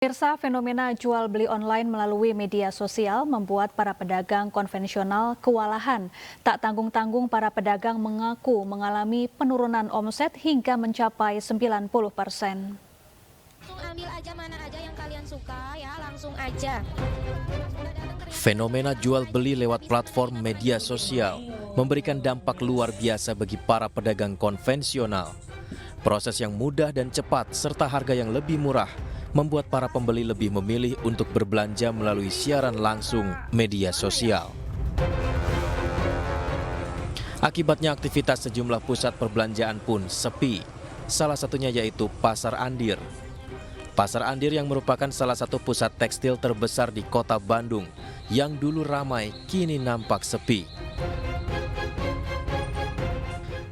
Pemirsa, fenomena jual beli online melalui media sosial membuat para pedagang konvensional kewalahan. Tak tanggung-tanggung para pedagang mengaku mengalami penurunan omset hingga mencapai 90%. Langsung ambil aja mana aja yang kalian suka ya, langsung aja. Fenomena jual beli lewat platform media sosial memberikan dampak luar biasa bagi para pedagang konvensional. Proses yang mudah dan cepat serta harga yang lebih murah membuat para pembeli lebih memilih untuk berbelanja melalui siaran langsung media sosial. Akibatnya aktivitas sejumlah pusat perbelanjaan pun sepi. Salah satunya yaitu Pasar Andir. Pasar Andir yang merupakan salah satu pusat tekstil terbesar di kota Bandung yang dulu ramai kini nampak sepi.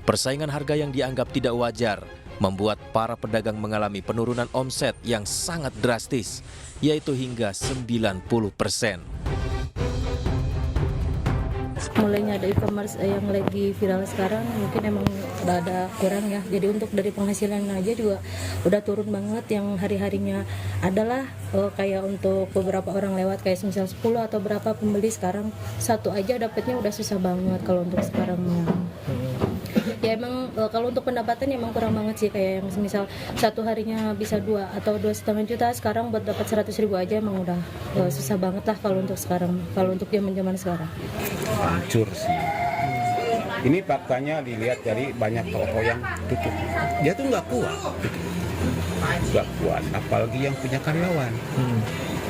Persaingan harga yang dianggap tidak wajar membuat para pedagang mengalami penurunan omset yang sangat drastis, yaitu hingga 90%. Mulainya ada e-commerce yang lagi viral sekarang, mungkin emang udah ada kurang ya. Jadi untuk dari penghasilan aja juga udah turun banget, yang hari-harinya adalah kayak untuk beberapa orang lewat kayak misal 10 atau berapa pembeli, sekarang satu aja dapatnya udah susah banget kalau untuk sekarang. Ya emang kalau untuk pendapatan emang kurang banget sih, kayak yang misal satu harinya bisa 2 atau 2,5 juta, sekarang buat dapat 100.000 aja emang udah susah banget lah kalau untuk sekarang, kalau untuk zaman sekarang. Hancur sih. Ini faktanya dilihat dari banyak toko yang tutup. Dia tuh nggak kuat, apalagi yang punya karyawan.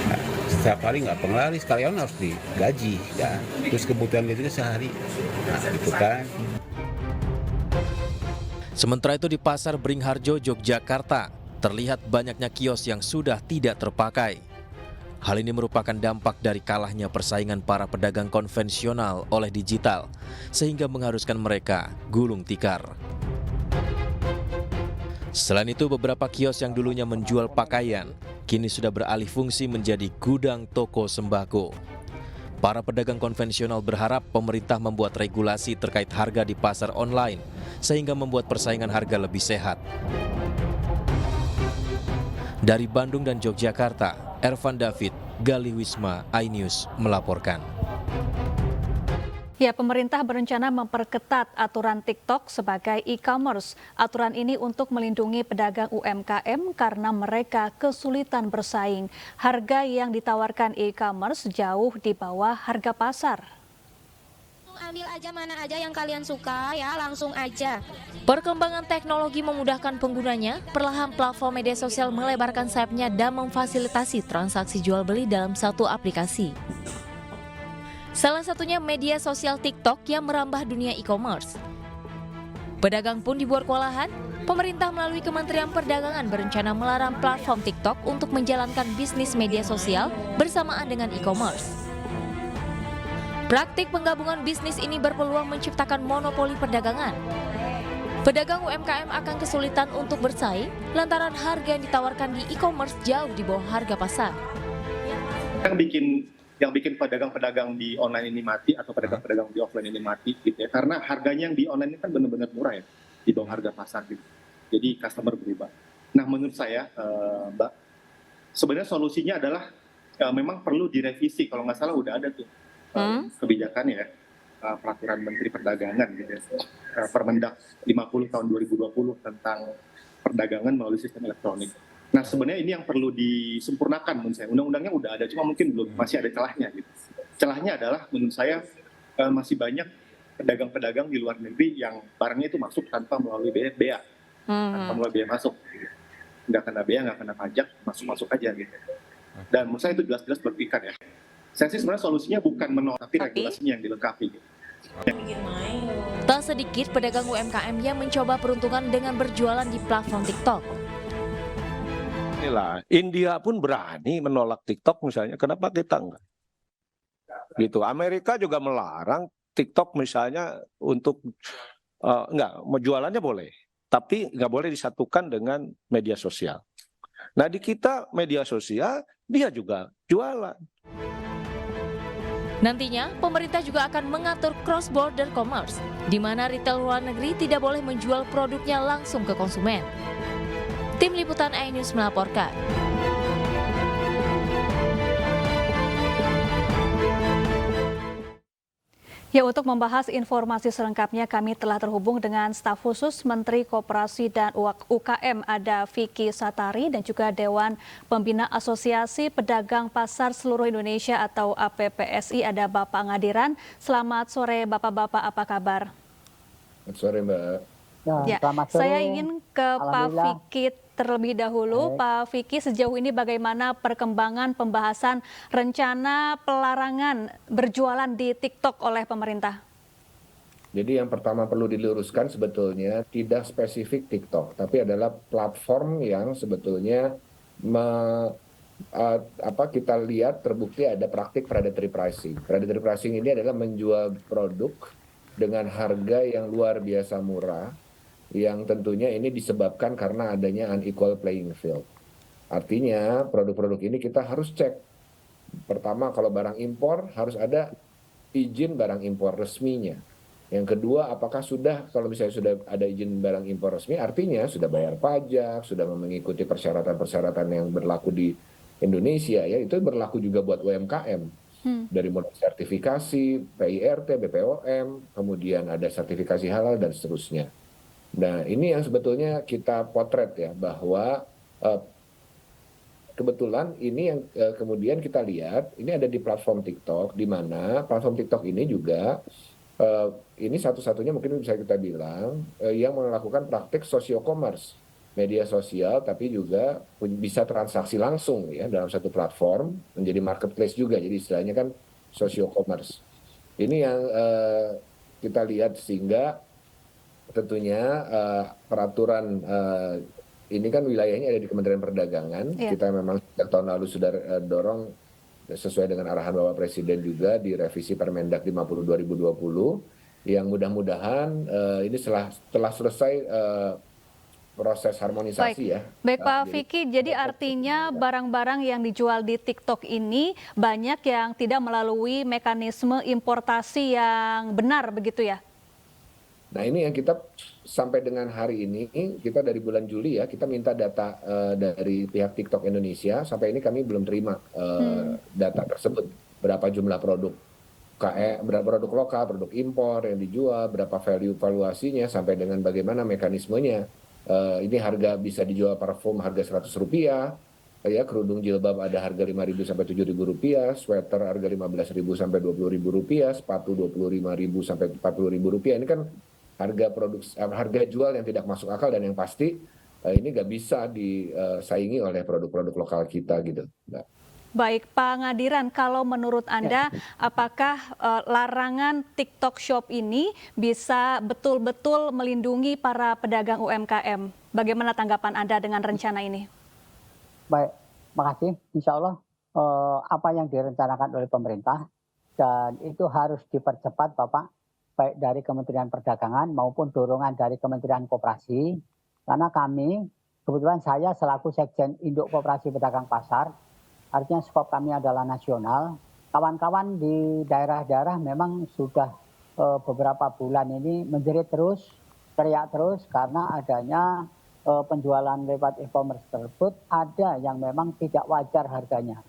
Nah, setiap hari nggak penglaris, karyawan harus digaji, dan terus kebutuhan dia juga sehari. Nah, itu kan. Sementara itu di Pasar Beringharjo, Yogyakarta, terlihat banyaknya kios yang sudah tidak terpakai. Hal ini merupakan dampak dari kalahnya persaingan para pedagang konvensional oleh digital, sehingga mengharuskan mereka gulung tikar. Selain itu, beberapa kios yang dulunya menjual pakaian, kini sudah beralih fungsi menjadi gudang toko sembako. Para pedagang konvensional berharap pemerintah membuat regulasi terkait harga di pasar online, sehingga membuat persaingan harga lebih sehat. Dari Bandung dan Yogyakarta, Ervan David, Gali Wisma, iNews melaporkan. Ya, pemerintah berencana memperketat aturan TikTok sebagai e-commerce. Aturan ini untuk melindungi pedagang UMKM karena mereka kesulitan bersaing. Harga yang ditawarkan e-commerce jauh di bawah harga pasar. Ambil aja mana aja yang kalian suka ya, langsung aja. Perkembangan teknologi memudahkan penggunanya, perlahan platform media sosial melebarkan sayapnya dan memfasilitasi transaksi jual beli dalam satu aplikasi. Salah satunya media sosial TikTok yang merambah dunia e-commerce. Pedagang pun dibuat kewalahan. Pemerintah melalui Kementerian Perdagangan berencana melarang platform TikTok untuk menjalankan bisnis media sosial bersamaan dengan e-commerce. Praktik penggabungan bisnis ini berpeluang menciptakan monopoli perdagangan. Pedagang UMKM akan kesulitan untuk bersaing lantaran harga yang ditawarkan di e-commerce jauh di bawah harga pasar. Yang bikin pedagang-pedagang di online ini mati atau pedagang-pedagang di offline ini mati gitu ya, karena harganya yang di online ini kan benar-benar murah ya, di bawah harga pasar gitu. Jadi customer berubah. Nah menurut saya Mbak, sebenarnya solusinya adalah memang perlu direvisi, kalau nggak salah udah ada tuh kebijakannya ya, peraturan Menteri Perdagangan gitu ya, Permendak 50 tahun 2020 tentang perdagangan melalui sistem elektronik. Nah sebenarnya ini yang perlu disempurnakan menurut saya. Undang-undangnya udah ada, cuma mungkin belum, masih ada celahnya gitu. Celahnya adalah menurut saya masih banyak pedagang-pedagang di luar negeri yang barangnya itu masuk tanpa melalui bea, tanpa melalui bea masuk. Nggak kena bea, nggak kena pajak, masuk-masuk aja gitu. Dan menurut saya itu jelas-jelas berpikat ya. Saya sih sebenarnya solusinya bukan menolak, tapi regulasinya yang dilengkapi gitu. Tak sedikit pedagang UMKM yang mencoba peruntungan dengan berjualan di platform TikTok. Inilah, India pun berani menolak TikTok misalnya, kenapa kita enggak? Gitu. Amerika juga melarang TikTok misalnya untuk enggak, jualannya boleh, tapi enggak boleh disatukan dengan media sosial. Nah di kita media sosial dia juga jualan. Nantinya, pemerintah juga akan mengatur cross-border commerce, di mana retail luar negeri tidak boleh menjual produknya langsung ke konsumen. Tim Liputan iNews melaporkan. Ya, untuk membahas informasi selengkapnya kami telah terhubung dengan staf khusus Menteri Koperasi dan UKM ada Vicky Satari dan juga Dewan Pembina Asosiasi Pedagang Pasar Seluruh Indonesia atau APPSI ada Bapak Ngadiran. Selamat sore Bapak-bapak, apa kabar? Selamat sore Mbak. Ya, saya ingin ke Pak Vicky terlebih dahulu. Pak Vicky, sejauh ini bagaimana perkembangan pembahasan rencana pelarangan berjualan di TikTok oleh pemerintah? Jadi yang pertama perlu diluruskan sebetulnya tidak spesifik TikTok, tapi adalah platform yang sebetulnya kita lihat terbukti ada praktik predatory pricing. Predatory pricing ini adalah menjual produk dengan harga yang luar biasa murah, yang tentunya ini disebabkan karena adanya unequal playing field. Artinya produk-produk ini kita harus cek. Pertama, kalau barang impor harus ada izin barang impor resminya. Yang kedua, apakah kalau misalnya sudah ada izin barang impor resmi, artinya sudah bayar pajak, sudah mengikuti persyaratan-persyaratan yang berlaku di Indonesia, ya itu berlaku juga buat UMKM. Dari mulai sertifikasi, PIRT, BPOM, kemudian ada sertifikasi halal dan seterusnya. Nah, ini yang sebetulnya kita potret ya, bahwa kebetulan ini yang kemudian kita lihat, ini ada di platform TikTok, di mana platform TikTok ini juga, ini satu-satunya mungkin bisa kita bilang, yang melakukan praktik socio-commerce, media sosial, tapi juga bisa transaksi langsung ya dalam satu platform, menjadi marketplace juga, jadi istilahnya kan socio-commerce. Ini yang kita lihat sehingga tentunya peraturan ini kan wilayahnya ada di Kementerian Perdagangan. Kita memang sejak tahun lalu sudah dorong sesuai dengan arahan Bapak Presiden juga di revisi Permendak 50 2020 yang mudah-mudahan ini setelah selesai proses harmonisasi. Baik. Baik Pak Vicky, jadi artinya barang-barang yang dijual di TikTok ini banyak yang tidak melalui mekanisme importasi yang benar begitu ya? Nah, ini yang kita sampai dengan hari ini, kita dari bulan Juli ya, kita minta data dari pihak TikTok Indonesia. Sampai ini kami belum terima data tersebut. Berapa jumlah produk berapa produk lokal, produk impor yang dijual, berapa valuasinya, sampai dengan bagaimana mekanismenya. Ini harga bisa dijual parfum harga Rp100, ya kerudung jilbab ada harga Rp5.000 sampai Rp7.000, sweater harga Rp15.000 sampai Rp20.000, sepatu Rp25.000 sampai Rp40.000. Ini kan harga jual yang tidak masuk akal dan yang pasti ini nggak bisa disaingi oleh produk-produk lokal kita gitu. Nah. Baik Pak Ngadiran, kalau menurut Anda apakah larangan TikTok Shop ini bisa betul-betul melindungi para pedagang UMKM? Bagaimana tanggapan Anda dengan rencana ini? Baik, makasih. Insya Allah apa yang direncanakan oleh pemerintah dan itu harus dipercepat Bapak, baik dari Kementerian Perdagangan maupun dorongan dari Kementerian Koperasi. Karena kami, kebetulan saya selaku Sekjen Induk Koperasi Pedagang Pasar, artinya skop kami adalah nasional. Kawan-kawan di daerah-daerah memang sudah beberapa bulan ini menjerit terus, teriak terus karena adanya penjualan lewat e-commerce tersebut ada yang memang tidak wajar harganya.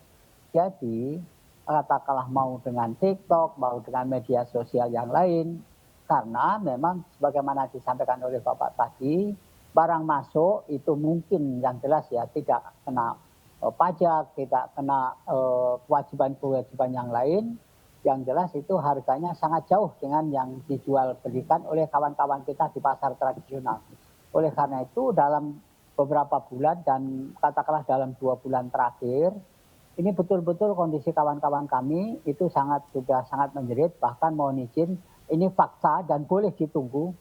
Jadi katakanlah mau dengan TikTok, mau dengan media sosial yang lain, karena memang sebagaimana disampaikan oleh Bapak tadi, barang masuk itu mungkin yang jelas ya tidak kena pajak, tidak kena kewajiban-kewajiban yang lain, yang jelas itu harganya sangat jauh dengan yang dijual belikan oleh kawan-kawan kita di pasar tradisional. Oleh karena itu dalam beberapa bulan dan katakanlah dalam 2 bulan terakhir, ini betul-betul kondisi kawan-kawan kami itu sudah sangat menjerit, bahkan mohon izin, ini fakta dan boleh ditunggu.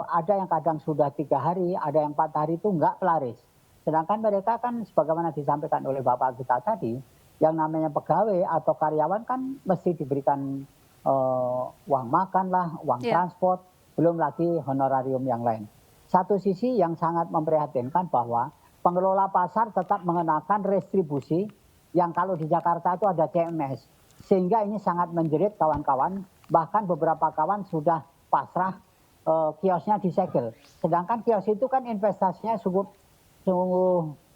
Ada yang kadang sudah 3 hari, ada yang 4 hari itu enggak pelaris. Sedangkan mereka kan sebagaimana disampaikan oleh Bapak kita tadi, yang namanya pegawai atau karyawan kan mesti diberikan uang makan lah, uang transport, belum lagi honorarium yang lain. Satu sisi yang sangat memprihatinkan bahwa pengelola pasar tetap mengenakan restribusi yang kalau di Jakarta itu ada CMS. Sehingga ini sangat menjerit kawan-kawan, bahkan beberapa kawan sudah pasrah kiosnya disegel. Sedangkan kios itu kan investasinya sungguh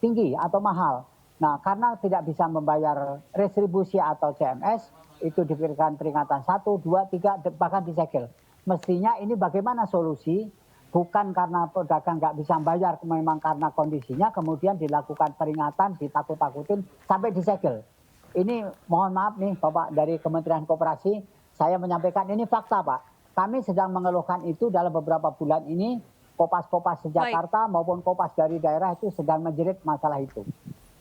tinggi atau mahal. Nah, karena tidak bisa membayar retribusi atau CMS, itu diberikan peringatan 1, 2, 3, bahkan disegel. Mestinya ini bagaimana solusi, bukan karena pedagang nggak bisa bayar, memang karena kondisinya, kemudian dilakukan peringatan, ditakut-takutin, sampai disegel. Ini mohon maaf nih Bapak dari Kementerian Koperasi, saya menyampaikan ini fakta Pak. Kami sedang mengeluhkan itu dalam beberapa bulan ini, Kopas-Kopas Jakarta maupun Kopas dari daerah itu sedang menjerit masalah itu.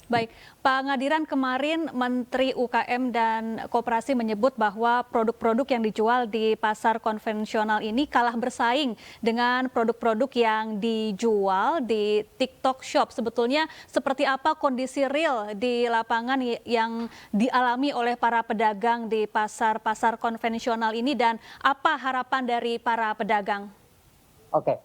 Baik, Pak Ngadiran, kemarin Menteri UKM dan Koperasi menyebut bahwa produk-produk yang dijual di pasar konvensional ini kalah bersaing dengan produk-produk yang dijual di TikTok Shop. Sebetulnya seperti apa kondisi real di lapangan yang dialami oleh para pedagang di pasar-pasar konvensional ini dan apa harapan dari para pedagang? Oke,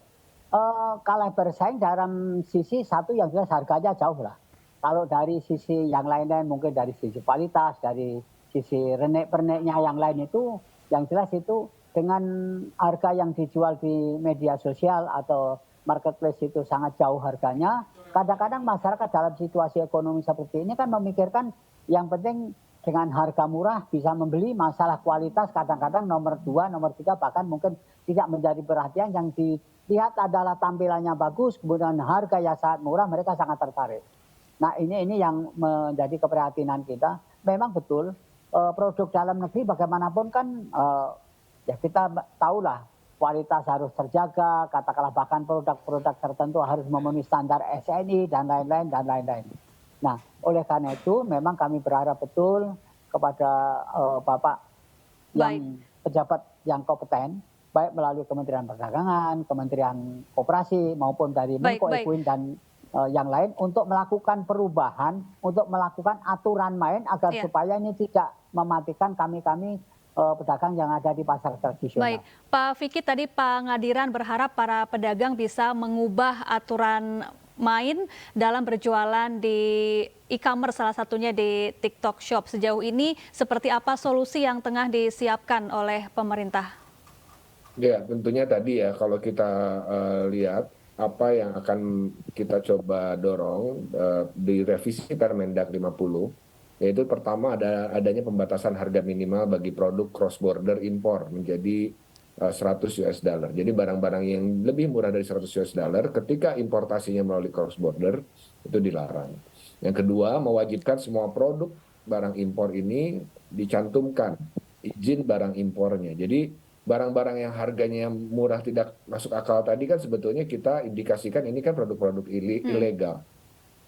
kalah bersaing dalam sisi satu yang jelas harganya jauh lah. Kalau dari sisi yang lain-lain mungkin dari sisi kualitas, dari sisi renek-perneknya yang lain itu, yang jelas itu dengan harga yang dijual di media sosial atau marketplace itu sangat jauh harganya. Kadang-kadang masyarakat dalam situasi ekonomi seperti ini kan memikirkan yang penting dengan harga murah bisa membeli, masalah kualitas kadang-kadang nomor 2, nomor 3 bahkan mungkin tidak menjadi perhatian. Yang dilihat adalah tampilannya bagus, kemudian harga yang sangat murah, mereka sangat tertarik. Nah ini yang menjadi keprihatinan kita. Memang betul produk dalam negeri bagaimanapun kan ya kita tahulah kualitas harus terjaga, katakanlah bahkan produk-produk tertentu harus memenuhi standar SNI dan lain-lain. Nah oleh karena itu memang kami berharap betul kepada Bapak yang pejabat yang kompeten, baik melalui Kementerian Perdagangan, Kementerian Koperasi maupun dari Menko Ekuin dan yang lain untuk melakukan perubahan, untuk melakukan aturan main agar supaya ini tidak mematikan kami-kami pedagang yang ada di pasar tradisional. Baik, Pak Vicky, tadi Pak Ngadiran berharap para pedagang bisa mengubah aturan main dalam berjualan di e-commerce, salah satunya di TikTok Shop. Sejauh ini seperti apa solusi yang tengah disiapkan oleh pemerintah? Ya, tentunya tadi ya kalau kita lihat apa yang akan kita coba dorong di revisi Permendag 50, yaitu pertama adanya pembatasan harga minimal bagi produk cross border impor menjadi $100. Jadi barang-barang yang lebih murah dari $100 ketika importasinya melalui cross border itu dilarang. Yang kedua, mewajibkan semua produk barang impor ini dicantumkan izin barang impornya. Jadi barang-barang yang harganya murah tidak masuk akal tadi kan sebetulnya kita indikasikan ini kan produk-produk ilegal.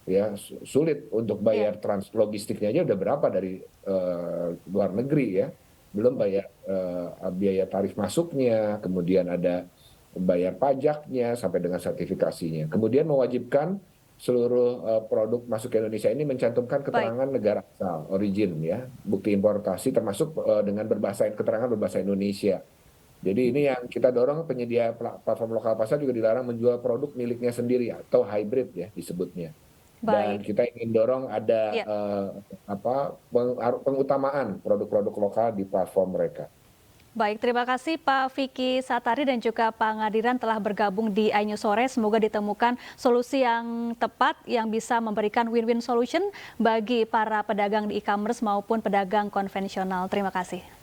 Ya, sulit untuk bayar logistiknya aja udah berapa dari luar negeri ya. Belum bayar biaya tarif masuknya, kemudian ada bayar pajaknya sampai dengan sertifikasinya. Kemudian mewajibkan seluruh produk masuk ke Indonesia ini mencantumkan keterangan negara asal, origin ya, bukti importasi termasuk dengan keterangan berbahasa Indonesia. Jadi ini yang kita dorong, penyedia platform lokal pasar juga dilarang menjual produk miliknya sendiri atau hybrid ya disebutnya. Dan kita ingin dorong ada pengutamaan produk-produk lokal di platform mereka. Baik, terima kasih Pak Vicky Satari dan juga Pak Ngadiran telah bergabung di iNews Sore. Semoga ditemukan solusi yang tepat yang bisa memberikan win-win solution bagi para pedagang di e-commerce maupun pedagang konvensional. Terima kasih.